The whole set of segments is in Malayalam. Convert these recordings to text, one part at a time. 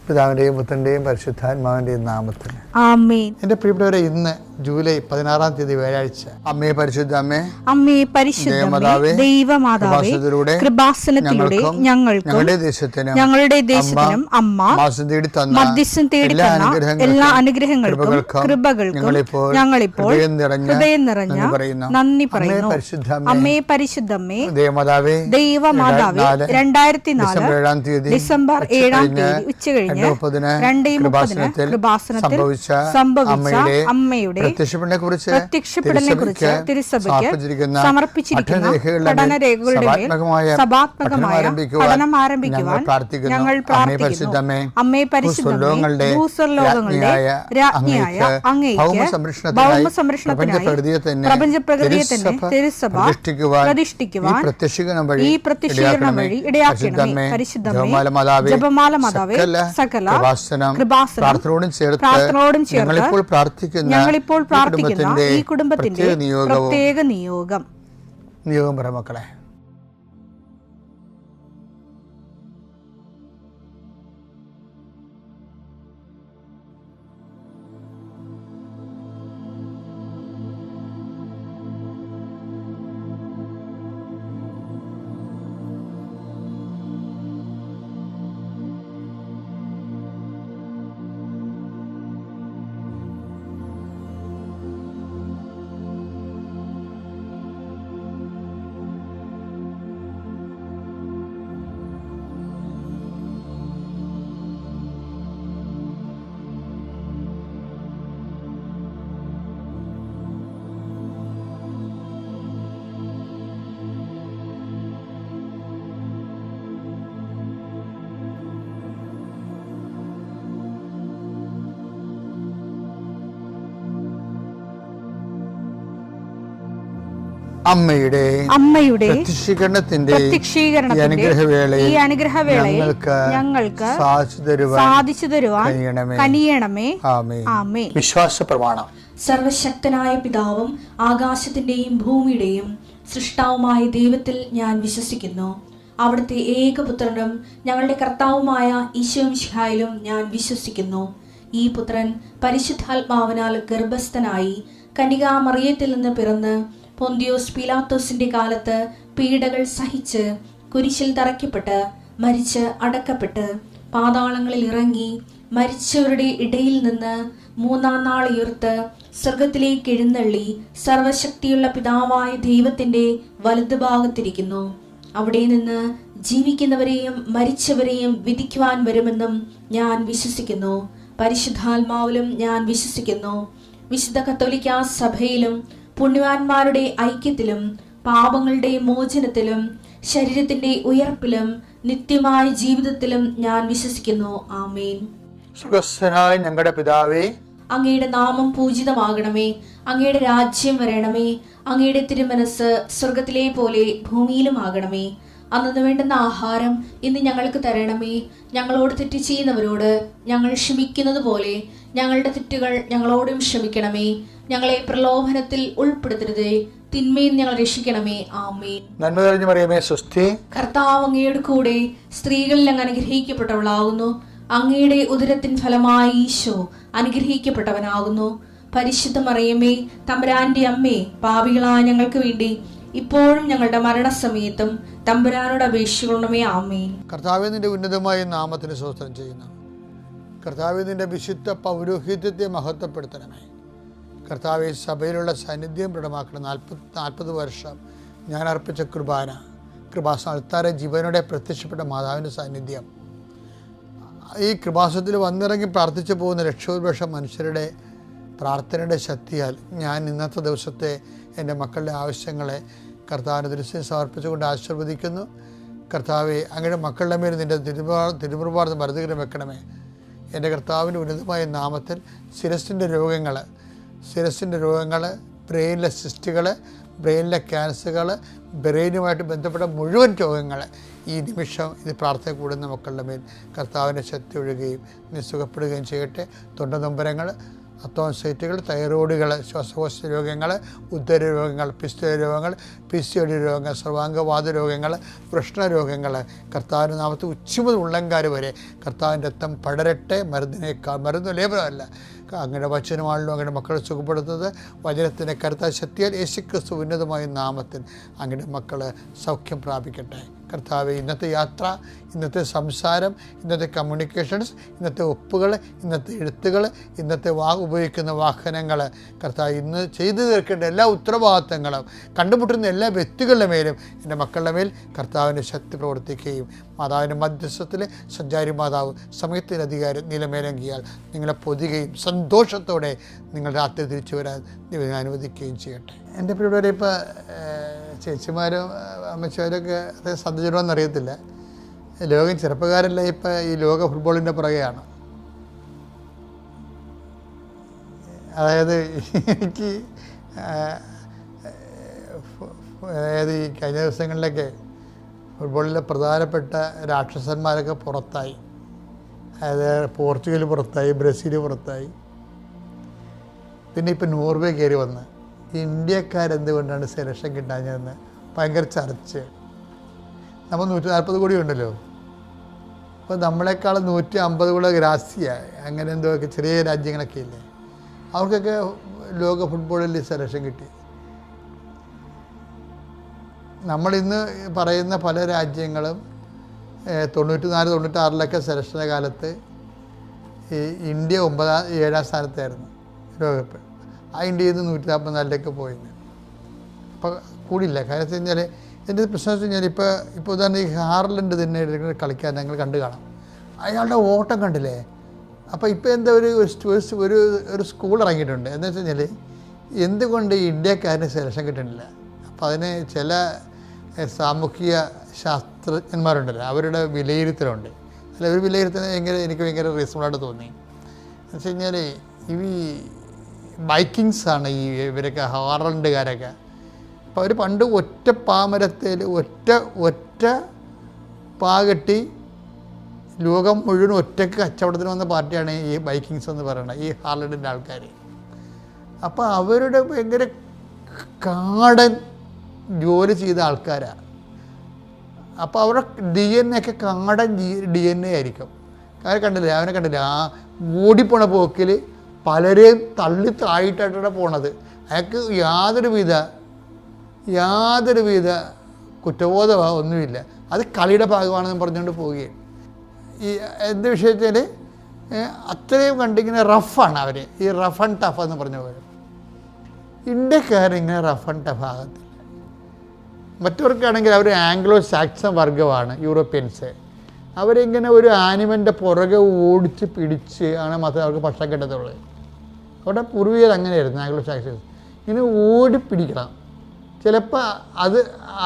പിതാവിൻ്റെയും പുത്രൻ്റെയും പരിശുദ്ധാത്മാവിൻ്റെയും നാമത്തിൽ ആമേൻ. എൻ്റെ പ്രിയപ്പെട്ടവരെ, ഇന്ന് ജൂലൈ 16-ാം തീയതി വ്യാഴാഴ്ച. അമ്മേ പരിശുദ്ധ അമ്മേ, അമ്മേ പരിശുദ്ധമേ, ദൈവമാതാവേ, കൃപാസനത്തിലൂടെ ഞങ്ങൾക്കും ഞങ്ങളുടെ ദേശത്തിനും അമ്മ മധ്യസ്ഥം തേടി തന്ന എല്ലാ അനുഗ്രഹങ്ങൾക്കും കൃപകൾക്കും ഞങ്ങളിപ്പോൾ ഹൃദയം നിറഞ്ഞ നന്ദി പറയുന്നു. അമ്മേ പരിശുദ്ധമേ, ദൈവമാതാവേ, 2004 ഡിസംബർ 7-ാം തീയതി ഉച്ചകഴിഞ്ഞ് 2:30 കൃപാസനത്തിൽ സംഭവിച്ച അമ്മയുടെ പ്രത്യക്ഷപ്പെടലിനെക്കുറിച്ച് തിരുസഭയ്ക്ക് സമർപ്പിച്ചിരിക്കുന്ന പഠനരേഖകളുടെ മേൽ സഭാത്മകമായ പഠനം ആരംഭിക്കുവാൻ ഞങ്ങൾ പ്രാർത്ഥിക്കുന്നു. അമ്മേ പരിശുദ്ധമേ, ഭൂസ്വർലോകങ്ങളുടെ രാജ്ഞിയായ അങ്ങേയ്ക്ക് ഭൗമസംരക്ഷണത്തിനായി പ്രപഞ്ചപ്രകൃതിയെ തന്നെ തിരുസഭ പ്രതിഷ്ഠിക്കുവാൻ ഈ പ്രത്യക്ഷീകരണം വഴി ഇടയാക്കണമേ. പരിശുദ്ധമേ, ജപമാല മാതാവേ, സകല കൃപാസനം പ്രാർത്ഥനയോടും ചേർത്ത് ഞങ്ങളിപ്പോൾ പ്രാർത്ഥിക്കുന്ന ഈ കുടുംബത്തിന്റെ പ്രത്യേക നിയോഗം പറ മക്കളെ. അമ്മയുടെ പ്രത്യക്ഷീകരണത്തിന്റെ ഈ അനുഗ്രഹവേളയിൽ ഞങ്ങൾക്ക് സാധിച്ചു തരുവാൻ കനിയണമേ. ആമേൻ. വിശ്വാസ പ്രമാണം. സർവശക്തനായ പിതാവും ആകാശത്തിന്റെയും ഭൂമിയുടെയും സൃഷ്ടാവുമായ ദൈവത്തിൽ ഞാൻ വിശ്വസിക്കുന്നു. അവിടുത്തെ ഏകപുത്രനും ഞങ്ങളുടെ കർത്താവുമായ ഈശോമിശിഹായിലും ഞാൻ വിശ്വസിക്കുന്നു. ഈ പുത്രൻ പരിശുദ്ധാത്മാവിനാൽ ഗർഭസ്ഥനായി കന്യകാമറിയത്തിൽ നിന്ന് പിറന്ന് പൊന്തിയോസ് പീലാത്തോസിന്റെ കാലത്ത് പീഡകൾ സഹിച്ച് കുരിശിൽ തറയ്ക്കപ്പെട്ട് മരിച്ച് അടക്കപ്പെട്ട് പാതാളങ്ങളിൽ ഇറങ്ങി മരിച്ചവരുടെ ഇടയിൽ നിന്ന് 3-ാം നാൾ ഉയർത്ത് സ്വർഗത്തിലേക്ക് എഴുന്നള്ളി സർവശക്തിയുള്ള പിതാവായ ദൈവത്തിന്റെ വലതുഭാഗത്തിരിക്കുന്നു. അവിടെ നിന്ന് ജീവിക്കുന്നവരെയും മരിച്ചവരെയും വിധിക്കുവാൻ വരുമെന്നും ഞാൻ വിശ്വസിക്കുന്നു. പരിശുദ്ധാത്മാവിലും ഞാൻ വിശ്വസിക്കുന്നു. വിശുദ്ധ കത്തോലിക്കാ സഭയിലും പുണ്യവാന്മാരുടെ ഐക്യത്തിലും പാപങ്ങളുടെ മോചനത്തിലും ശരീരത്തിന്റെ ഉയർപ്പിലും നിത്യമായ ജീവിതത്തിലും ഞാൻ വിശ്വസിക്കുന്നു. ആമേൻ. സുഖസ്ഥനായ ഞങ്ങളുടെ പിതാവേ, അങ്ങയുടെ നാമം പൂജിതമാകണമേ. അങ്ങയുടെ രാജ്യം വരണമേ. അങ്ങയുടെ തിരുമനസ് സ്വർഗത്തിലെ പോലെ ഭൂമിയിലും ആകണമേ. അന്നു വേണ്ടുന്ന ആഹാരം ഇന്ന് ഞങ്ങൾക്ക് തരണമേ. ഞങ്ങളോട് തെറ്റ് ചെയ്യുന്നവരോട് ഞങ്ങൾ ക്ഷമിക്കുന്നത് പോലെ ഞങ്ങളുടെ തെറ്റുകൾ ഞങ്ങളോടും ക്ഷമിക്കണമേ. ഞങ്ങളെ പ്രലോഭനത്തിൽ ഉൾപ്പെടുത്തരുതേ, തിന്മയിൽ ഞങ്ങൾ രക്ഷിക്കണമേ. ആമേൻ. നന്മ നിറഞ്ഞ മറിയമേ, സ്വസ്തി. കർത്താവ് അങ്ങയുടെ കൂടെ സ്ത്രീകളിൽ അങ്ങ് അനുഗ്രഹിക്കപ്പെട്ടവളാകുന്നു. അങ്ങയുടെ ഉദരത്തിൻ ഫലമായി ഈശോ അനുഗ്രഹിക്കപ്പെട്ടവനാകുന്നു. പരിശുദ്ധ മറിയമേ, തമ്പുരാന്റെ അമ്മേ, പാപികളായ ഞങ്ങൾക്ക് വേണ്ടി ഇപ്പോഴും ഞങ്ങളുടെ മരണസമയത്തും തമ്പുരാനോട് അപേക്ഷിക്കണമേ. ആമേൻ. കർത്താവേ, നിന്റെ ഉന്നതമായ നാമത്തിന് സ്തോത്രം ചെയ്യുന്നു. കർത്താവേ, നിന്റെ വിശുദ്ധ പൗരോഹിത്യത്തെ മഹത്വപ്പെടുത്തണമേ. കർത്താവെ, സഭയിലുള്ള സാന്നിധ്യം ദൃഢമാക്കണം. 40 വർഷം ഞാൻ അർപ്പിച്ച കൃപാസന ജീവനോടെ പ്രത്യക്ഷപ്പെട്ട മാതാവിൻ്റെ സാന്നിധ്യം, ഈ കൃപാസനത്തിൽ വന്നിറങ്ങി പ്രാർത്ഥിച്ചു പോകുന്ന ലക്ഷോപലക്ഷം മനുഷ്യരുടെ പ്രാർത്ഥനയുടെ ശക്തിയാൽ ഞാൻ ഇന്നത്തെ ദിവസത്തെ എൻ്റെ മക്കളുടെ ആവശ്യങ്ങളെ കർത്താവിൻ്റെ ദൃശ്യം സമർപ്പിച്ചുകൊണ്ട് ആശീർവദിക്കുന്നു. കർത്താവെ, അങ്ങയുടെ മക്കളുടെ മേൽ നിൻ്റെ തിരുമുറുപാട് മരുന്നുകരം വെക്കണമേ. എൻ്റെ കർത്താവിൻ്റെ ഉന്നതമായ നാമത്തിൽ ശിരസിൻ്റെ രോഗങ്ങൾ, ബ്രെയിനിലെ സിസ്റ്റുകൾ, ബ്രെയിനിലെ ക്യാൻസറുകൾ, ബ്രെയിനുമായിട്ട് ബന്ധപ്പെട്ട മുഴുവൻ രോഗങ്ങൾ ഈ നിമിഷം ഇത് പ്രാർത്ഥന കൂടുന്ന മക്കളുടെ മേൽ കർത്താവിൻ്റെ ശക്തി ഒഴുകുകയും നീ സുഖപ്പെടുകയും ചെയ്യട്ടെ. തൊണ്ടനൊമ്പരങ്ങൾ, അത്തോൺസൈറ്റുകൾ, തൈറോയിഡുകൾ, ശ്വാസകോശ രോഗങ്ങൾ, ഉദര രോഗങ്ങൾ, പിസ്തുല രോഗങ്ങൾ, PCOD രോഗങ്ങൾ, സർവാംഗവാത രോഗങ്ങൾ, വൃഷ്ണരോഗങ്ങൾ, കർത്താവിൻ്റെ നാമത്തിൽ ഉച്ചമുതൽ ഉള്ളങ്കാര് വരെ കർത്താവിൻ്റെ രക്തം പടരട്ടെ. മരുന്ന് ലേപനമല്ല, അങ്ങനെ വചനമാണല്ലോ അങ്ങനെ മക്കളെ സുഖപ്പെടുത്തുന്നത്. വചനത്തിൻ്റെ കരുത്താ ശക്തിയാൽ യേശുക്രിസ്തു ഉന്നതമായ നാമത്തിൽ അങ്ങനെ മക്കൾ സൗഖ്യം പ്രാപിക്കട്ടെ. കർത്താവെ, ഇന്നത്തെ യാത്ര, ഇന്നത്തെ സംസാരം, ഇന്നത്തെ കമ്മ്യൂണിക്കേഷൻസ്, ഇന്നത്തെ ഒപ്പുകൾ, ഇന്നത്തെ എഴുത്തുകൾ, ഇന്നത്തെ ഉപയോഗിക്കുന്ന വാഹനങ്ങൾ, കർത്താവ് ഇന്ന് ചെയ്തു തീർക്കേണ്ട എല്ലാ ഉത്തരവാദിത്തങ്ങളും കണ്ടുമുട്ടുന്ന എല്ലാ വ്യക്തികളുടെ മേലും എൻ്റെ മക്കളുടെ മേൽ കർത്താവിൻ്റെ ശക്തി പ്രവർത്തിക്കുകയും മാതാവിൻ്റെ മധ്യസ്ഥത്തിൽ സഞ്ചാരി മാതാവ് സമയത്തിൻ്റെ അധികാരം നിലമേലങ്കിയാൽ നിങ്ങളെ പൊതുകയും സന്തോഷത്തോടെ നിങ്ങൾ രാത്രി തിരിച്ചു വരാൻ ദൈവം അനുവദിക്കുകയും ചെയ്യട്ടെ. എൻ്റെ പ്രിയപ്പെട്ടവരെ, ഇപ്പോൾ ചേച്ചിമാരും അമ്മച്ചിമാരൊക്കെ അത് ശ്രദ്ധിച്ചിട്ടുണ്ടോയെന്ന് അറിയത്തില്ല. ലോകം ചെറുപ്പക്കാരെല്ലാം ഇപ്പം ഈ ലോക ഫുട്ബോളിൻ്റെ പുറകെയാണ്. അതായത് എനിക്ക് അതായത് ഈ കഴിഞ്ഞ ദിവസങ്ങളിലൊക്കെ ഫുട്ബോളിലെ പ്രധാനപ്പെട്ട രാക്ഷസന്മാരൊക്കെ പുറത്തായി. അതായത് പോർച്ചുഗൽ പുറത്തായി, ബ്രസീൽ പുറത്തായി, പിന്നെ ഇപ്പം നോർവേ കയറി വന്ന് ഇന്ത്യക്കാരെന്തുകൊണ്ടാണ് സെലക്ഷൻ കിട്ടാഞ്ഞതെന്ന് ഭയങ്കര ചർച്ച. നമ്മൾ 140 കോടി ഉണ്ടല്ലോ, അപ്പോൾ നമ്മളെക്കാളും 150 കൂടെ ഗ്രാസിയ അങ്ങനെ എന്തൊക്കെ ചെറിയ രാജ്യങ്ങളൊക്കെ ഇല്ലേ, അവർക്കൊക്കെ ലോക ഫുട്ബോളിൽ സെലക്ഷൻ കിട്ടി. നമ്മളിന്ന് പറയുന്ന പല രാജ്യങ്ങളും 94-96 സെലക്ഷൻ്റെ കാലത്ത് ഈ ഇന്ത്യ 7ാം സ്ഥാനത്തായിരുന്നു ലോകകപ്പ്. ആ ഇന്ത്യയിൽ നിന്ന് 144 പോയിരുന്നു. അപ്പോൾ കൂടിയില്ല. കാര്യം വെച്ച് കഴിഞ്ഞാൽ എൻ്റെ പ്രശ്നം വെച്ച് കഴിഞ്ഞാൽ ഇപ്പോൾ ഉദാഹരണം ഈ ഹാർലൻഡ് തന്നെ കളിക്കാൻ ഞങ്ങൾ കണ്ടു കാണാം. അയാളുടെ ഓട്ടം കണ്ടില്ലേ. അപ്പോൾ ഇപ്പോൾ എന്താ ഒരു സ്കൂൾ ഇറങ്ങിയിട്ടുണ്ട്. എന്താ വെച്ച് കഴിഞ്ഞാൽ എന്തുകൊണ്ട് ഇന്ത്യക്കാരന് സെലക്ഷൻ കിട്ടുന്നില്ല. അപ്പോൾ അതിന് ചില സാമൂഹിക ശാസ്ത്രജ്ഞന്മാരുണ്ടല്ലോ, അവരുടെ വിലയിരുത്തലുണ്ട്. അല്ല, ഒരു വിലയിരുത്തൽ എനിക്ക് ഭയങ്കര റീസണബിളായിട്ട് തോന്നി. എന്ന് വെച്ച് കഴിഞ്ഞാൽ ഈ ബൈക്കിങ്സാണ് ഇവരൊക്കെ, ഹാർലൻഡുകാരൊക്കെ. അപ്പോൾ അവർ പണ്ട് ഒറ്റ പാമരത്തിൽ ഒറ്റ പാകെട്ടി ലോകം മുഴുവൻ ഒറ്റയ്ക്ക് കച്ചവടത്തിന് വന്ന പാർട്ടിയാണ് ഈ ബൈക്കിങ്സ് എന്ന് പറയുന്നത്, ഈ ഹാർലൻഡിൻ്റെ ആൾക്കാർ. അപ്പോൾ അവരുടെ ഭയങ്കര കാടൻ ജോലി ചെയ്ത ആൾക്കാരാണ്. അപ്പോൾ അവരുടെ DNA ഒക്കെ കാടൻ DNA ആയിരിക്കും. കാര്യം കണ്ടില്ലേ, അവനെ കണ്ടില്ലേ, ആ ഓടിപ്പോണ പോക്കിൽ പലരെയും തള്ളി താഴെയിട്ടാണ് പോണത്. അയാൾക്ക് യാതൊരുവിധ കുറ്റബോധമോ ഒന്നുമില്ല. അത് കളിയുടെ ഭാഗമാണെന്ന് പറഞ്ഞുകൊണ്ട് പോവുകയാണ്. ഈ എന്ത് വിഷയത്തിൽ അത്രയും കണ്ടിങ്ങനെ റഫാണ് അവർ, ഈ റഫ് ആൻഡ് ടഫ് എന്ന് പറഞ്ഞ പോലെ. ഇന്ത്യക്കാരിങ്ങനെ റഫ് ആൻഡ് ടഫ് ആകത്തില്ല. മറ്റവർക്കാണെങ്കിൽ അവർ ആംഗ്ലോ സാക്സൺ വർഗ്ഗമാണ്, യൂറോപ്യൻസ്. അവരിങ്ങനെ ഒരു ആനിമലിൻ്റെ പുറകെ ഓടിച്ച് പിടിച്ച് ആണ് മാത്രമേ അവർക്ക് ഭക്ഷണം കിട്ടത്തുള്ളൂ. അവിടെ പൂർവികർ അങ്ങനെയായിരുന്നു, ആംഗ്ലോ സാക്സൺസ്. ഇങ്ങനെ ഓടിപ്പിടിക്കണം. ചിലപ്പോൾ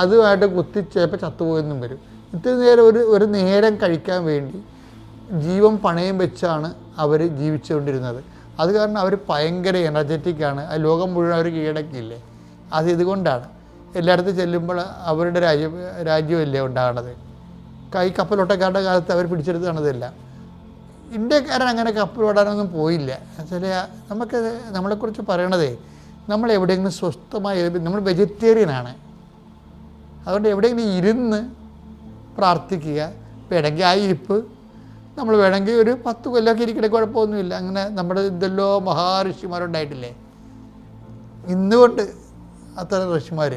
അതുമായിട്ട് കുത്തി ചിലപ്പോൾ ചത്തുപോയെന്നും വരും. ഇത്തിരി നേരം ഒരു നേരം കഴിക്കാൻ വേണ്ടി ജീവൻ പണയം വെച്ചാണ് അവർ ജീവിച്ചുകൊണ്ടിരുന്നത്. അത് കാരണം അവർ ഭയങ്കര എനർജറ്റിക്കാണ്. ആ ലോകം മുഴുവൻ അവർ കീഴടക്കിയില്ലേ. അത് ഇതുകൊണ്ടാണ് എല്ലായിടത്തും ചെല്ലുമ്പോൾ അവരുടെ രാജ്യമല്ലേ ഉണ്ടാകണത്. കപ്പലോട്ടക്കാരുടെ കാലത്ത് അവർ പിടിച്ചെടുത്താണിതെല്ലാം. ഇന്ത്യക്കാരൻ അങ്ങനെ കപ്പലോടാനൊന്നും പോയില്ല. എന്നുവെച്ചാൽ നമ്മളെക്കുറിച്ച് പറയണതേ, നമ്മൾ എവിടെയെങ്കിലും സ്വസ്ഥമായി, നമ്മൾ വെജിറ്റേറിയനാണ്. അതുകൊണ്ട് എവിടെയെങ്കിലും ഇരുന്ന് പ്രാർത്ഥിക്കുക. വേണമെങ്കിൽ ആ ഇരിപ്പ് നമ്മൾ വേണമെങ്കിൽ ഒരു 10 കൊല്ലമൊക്കെ ഇരിക്കണേ കുഴപ്പമൊന്നുമില്ല. അങ്ങനെ നമ്മുടെ ഇതെല്ലോ മഹാഋഷിമാരുണ്ടായിട്ടില്ലേ. ഇന്നുകൊണ്ട് അത്ര ഋഷിമാർ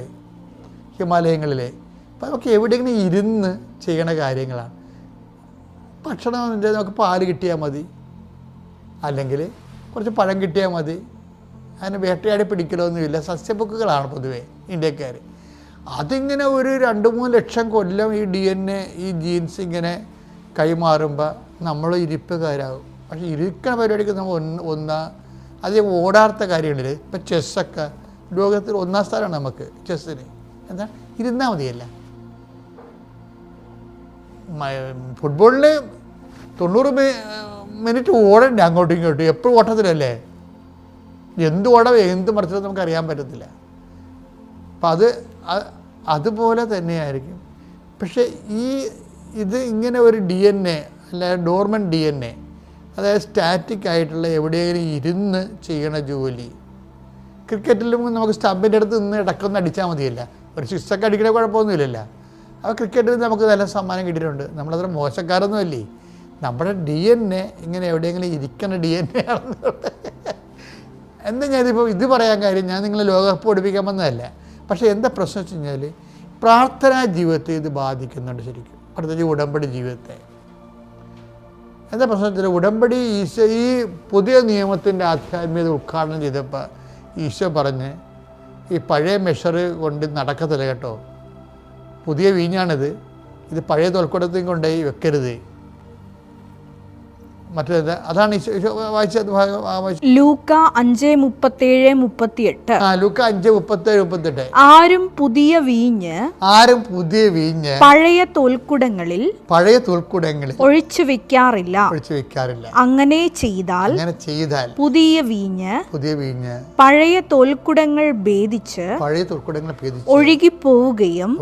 ഹിമാലയങ്ങളിലെ. അപ്പോൾ നമുക്ക് എവിടെയെങ്കിലും ഇരുന്ന് ചെയ്യണ കാര്യങ്ങളാണ്. ഭക്ഷണം നമുക്ക് പാല് കിട്ടിയാൽ മതി, അല്ലെങ്കിൽ കുറച്ച് പഴം കിട്ടിയാൽ മതി. അതിന് വേട്ടയാടി പിടിക്കലൊന്നുമില്ല. സസ്യബുക്കുകളാണ് പൊതുവേ ഇന്ത്യക്കാർ. അതിങ്ങനെ ഒരു 2-3 ലക്ഷം കൊല്ലം ഈ DNA, ഈ ജീൻസ് ഇങ്ങനെ കൈമാറുമ്പോൾ നമ്മൾ ഇരിപ്പുകാരാകും. പക്ഷേ ഇരിക്കണ പരിപാടിക്ക് നമ്മൾ അധികം ഓടാത്ത കാര്യങ്ങളില്ലേ. ഇപ്പം ചെസ്സൊക്കെ ലോകത്തിൽ 1ാം സ്ഥാനമാണ് നമുക്ക് ചെസ്സിന്. എന്താ, ഇരുന്നാൽ മതിയല്ല. ഫുട്ബോളിൽ 90 മിനിറ്റ് ഓടണ്ട അങ്ങോട്ടും ഇങ്ങോട്ടും, എപ്പോഴും ഓട്ടത്തിലല്ലേ. എന്ത് ഓടം എന്ത് മറിച്ചത് നമുക്ക് അറിയാൻ പറ്റത്തില്ല. അപ്പം അതുപോലെ തന്നെയായിരിക്കും. പക്ഷേ ഇത് ഇങ്ങനെ ഒരു DNA, അല്ല ഡോർമൻ DNA, അതായത് സ്റ്റാറ്റിക് ആയിട്ടുള്ള എവിടെയെങ്കിലും ഇരുന്ന് ചെയ്യണ ജോലി. ക്രിക്കറ്റിലും നമുക്ക് സ്റ്റമ്പിൻ്റെ അടുത്ത് നിന്ന് ഇടക്കൊന്ന് അടിച്ചാൽ മതിയല്ല, ഒരു സിക്സൊക്കെ അടിക്കണ കുഴപ്പമൊന്നുമില്ലല്ലോ. അപ്പോൾ ക്രിക്കറ്റിൽ നമുക്ക് നല്ല സമ്മാനം കിട്ടിയിട്ടുണ്ട്. നമ്മളത്ര മോശക്കാരൊന്നുമല്ലേ. നമ്മുടെ DNA ഇങ്ങനെ എവിടെയെങ്കിലും ഇരിക്കുന്ന DNA ആണെന്നുള്ളത്. എന്താ ഞാനിപ്പോൾ ഇത് പറയാൻ കാര്യം, ഞാൻ നിങ്ങളെ ലോകകപ്പ് പഠിപ്പിക്കാൻ വന്നതല്ല. പക്ഷേ എന്താ പ്രശ്നം വെച്ച് കഴിഞ്ഞാൽ പ്രാർത്ഥനാ ജീവിതത്തെ ഇത് ബാധിക്കുന്നുണ്ട് ശരിക്കും, പ്രത്യേകിച്ച് ഉടമ്പടി ജീവിതത്തെ. എന്താ പ്രശ്നം വെച്ചാൽ ഉടമ്പടി ഈശോ ഈ പുതിയ നിയമത്തിൻ്റെ ആധ്യാത്മികത ഉദ്ഘാടനം ചെയ്തപ്പോൾ ഈശോ പറഞ്ഞ് ഈ പഴയ മെഷർ കൊണ്ട് നടക്കത്തില്ല കേട്ടോ, പുതിയ വീഞ്ഞാണിത്, ഇത് പഴയ തോൽക്കുടത്തിൽ കൊണ്ടുപോയി വെക്കരുത്. മറ്റേത് അതാണ് ലൂക്ക 5:37-38. ലൂക്ക 5:37-38. ആരും പുതിയ വീഞ്ഞ് പഴയ തോൽക്കുടങ്ങളിൽ ഒഴിച്ചു വെക്കാറില്ല. അങ്ങനെ ചെയ്താൽ പുതിയ വീഞ്ഞ് പഴയ തോൽക്കുടങ്ങൾ ഭേദിച്ച് ഒഴുകിപ്പോവുകയും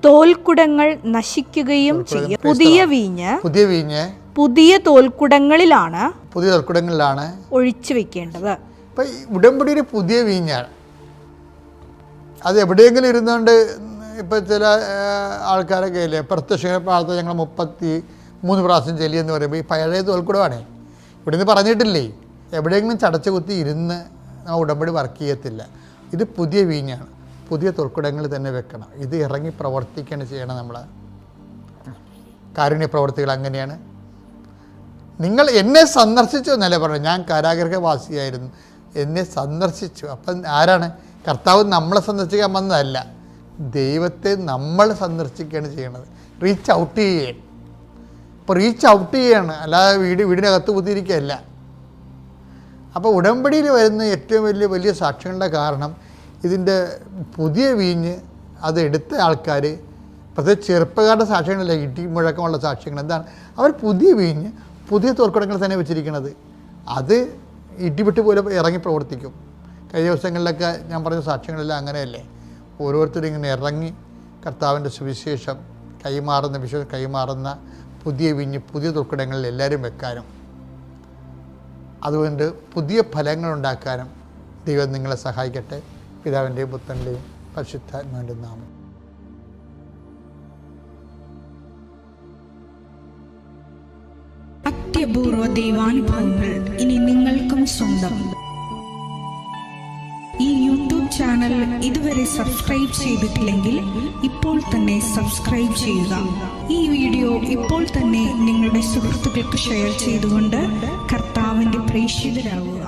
തോൽക്കുടങ്ങൾ നശിക്കുകയും ചെയ്യും. പുതിയ വീഞ്ഞ് പുതിയ തോൽക്കുടങ്ങളിലാണ് ഒഴിച്ചു വെക്കേണ്ടത്. ഇപ്പം ഉടമ്പടി ഒരു പുതിയ വീഞ്ഞാണ്. അത് എവിടെയെങ്കിലും ഇരുന്നുകൊണ്ട് ഇപ്പം ചില ആൾക്കാരൊക്കെ ഇല്ലേ പ്രത്യക്ഷ പ്രാർത്ഥന ഞങ്ങൾ 33 പ്രാവശ്യം ചെല്ലിയെന്ന് പറയുമ്പോൾ ഈ പഴയ തോൽക്കുടമാണ്. ഇവിടെ നിന്ന് പറഞ്ഞിട്ടില്ലേ, എവിടെയെങ്കിലും ചടച്ചു കുത്തി ഇരുന്ന് ഉടമ്പടി വർക്ക് ചെയ്യത്തില്ല. ഇത് പുതിയ വീഞ്ഞാണ്, പുതിയ തോൽക്കുടങ്ങളിൽ തന്നെ വെക്കണം. ഇത് ഇറങ്ങി പ്രവർത്തിക്കുകയാണ് ചെയ്യണം. നമ്മൾ കാരുണ്യ പ്രവർത്തികൾ അങ്ങനെയാണ്. നിങ്ങൾ എന്നെ സന്ദർശിച്ചു എന്നല്ലേ പറഞ്ഞു, ഞാൻ കാരാഗ്രഹവാസിയായിരുന്നു, എന്നെ സന്ദർശിച്ചു. അപ്പം ആരാണ്? കർത്താവ് നമ്മളെ സന്ദർശിക്കാൻ വന്നതല്ല, ദൈവത്തെ നമ്മൾ സന്ദർശിക്കുകയാണ് ചെയ്യണത്. റീച്ച് ഔട്ട് ചെയ്യുകയാണ്. ഇപ്പോൾ റീച്ച് ഔട്ട് ചെയ്യുകയാണ്, അല്ലാതെ വീടിനകത്ത് കുത്തിയിരിക്കുകയല്ല. അപ്പോൾ ഉടമ്പടിയിൽ വരുന്ന ഏറ്റവും വലിയ സാക്ഷ്യങ്ങളുടെ കാരണം ഇതിൻ്റെ പുതിയ വീഞ്ഞ് അത് എടുത്ത ആൾക്കാർ, പ്രത്യേകിച്ച് ചെറുപ്പക്കാരുടെ സാക്ഷ്യങ്ങളല്ല, ഇടി മുഴക്കമുള്ള സാക്ഷ്യങ്ങൾ. എന്താണ്? അവർ പുതിയ വീഞ്ഞ് പുതിയ തോൽക്കുടങ്ങൾ തന്നെ വെച്ചിരിക്കുന്നത്. അത് ഇടിവിട്ട് പോലെ ഇറങ്ങി പ്രവർത്തിക്കും. കഴിഞ്ഞ ദിവസങ്ങളിലൊക്കെ ഞാൻ പറഞ്ഞ സാക്ഷ്യങ്ങളെല്ലാം അങ്ങനെയല്ലേ. ഓരോരുത്തരും ഇങ്ങനെ ഇറങ്ങി കർത്താവിൻ്റെ സുവിശേഷം കൈമാറുന്ന പുതിയ വീഞ്ഞ് പുതിയ തോൽക്കുടങ്ങളിൽ എല്ലാവരും വെക്കാനും അതുകൊണ്ട് പുതിയ ഫലങ്ങൾ ഉണ്ടാക്കാനും ദൈവം നിങ്ങളെ സഹായിക്കട്ടെ. പിതാവിൻ്റെയും പുത്രൻ്റെയും പരിശുദ്ധാത്മാവിൻ്റെയും നാമം. അത്യപൂർവ ദൈവാനുഭവങ്ങൾ ഇനി നിങ്ങൾക്കും സ്വന്തം. ഈ യൂട്യൂബ് ചാനൽ ഇതുവരെ സബ്സ്ക്രൈബ് ചെയ്തിട്ടില്ലെങ്കിൽ ഇപ്പോൾ തന്നെ സബ്സ്ക്രൈബ് ചെയ്യുക. ഈ വീഡിയോ ഇപ്പോൾ തന്നെ നിങ്ങളുടെ സുഹൃത്തുക്കൾക്ക് ഷെയർ ചെയ്തുകൊണ്ട് കർത്താവിൻ്റെ പ്രേക്ഷിതരാകുക.